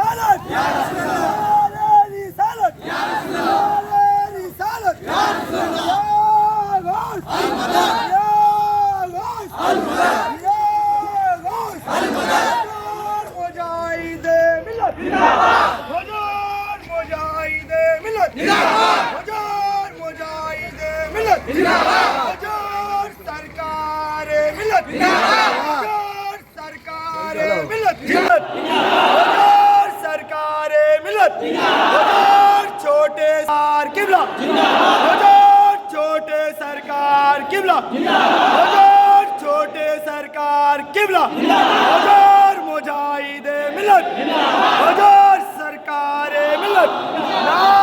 रिसालत नारे रिसालत नारे रिसालत या गौस या गौस या गौस मुजाहिदे मिल्लत हुजूर मुजाहिदे मिल्लत हुजूर मुजाहिदे मिल्लत हुजूर सरकार मिल्लत हुजूर सरकार मिल्लत हुजूर सरकार मिल्लत हुजूर छोटे सरकार किबला हुजूर छोटे सरकार किबला हुजूर छोटे सरकार किबला हुजूर मुजाहिदे मिल्लत हुजूर सरकार मिल्लत